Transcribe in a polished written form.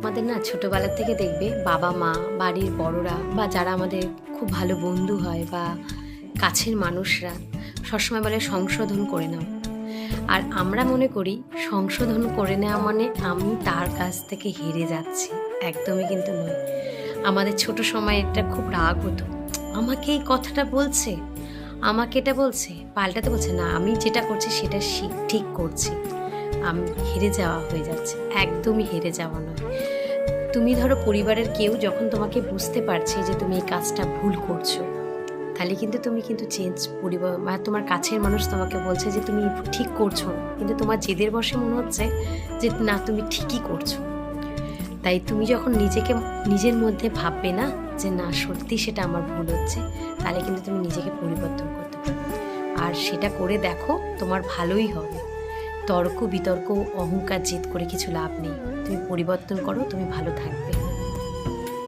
আমাদের না ছোটোবেলা থেকে দেখবে বাবা মা, বাড়ির বড়রা বা যারা আমাদের খুব ভালো বন্ধু হয় বা কাছের মানুষরা সবসময় বলে সংশোধন করে নাও। আর আমরা মনে করি সংশোধন করে নেওয়া মানে আমি তার কাছ থেকে হেরে যাচ্ছি। একদমই কিন্তু নয়। আমাদের ছোট সময় এটা খুব রাগ হতো, আমাকে এই কথাটা বলছে, আমাকে এটা বলছে, পাল্টাতে বলছে না, আমি যেটা করছি সেটা ঠিক করছি। আমি হেরে যাওয়া হয়ে যাচ্ছে, একদমই হেরে যাওয়া নয়। তুমি ধরো পরিবারের কেউ যখন তোমাকে বুঝতে পারছে যে তুমি এই কাজটা ভুল করছো, তাহলে কিন্তু তুমি কিন্তু পরিবার বা তোমার কাছের মানুষ তোমাকে বলছে যে তুমি ঠিক করছো না, কিন্তু তোমার জেদের বশে মনে হচ্ছে যে না তুমি ঠিকই করছো। তাই তুমি যখন নিজের মধ্যে ভাববে না যে না সত্যি সেটা আমার ভুল হচ্ছে, তাহলে কিন্তু তুমি নিজেকে পরিবর্তন করতে পারবে। আর সেটা করে দেখো, তোমার ভালোই হবে। তর্ক বিতর্ক অহংকার জেদ করে কিছু লাভ নেই। তুমি পরিবর্তন করো, তুমি ভালো থাকবে।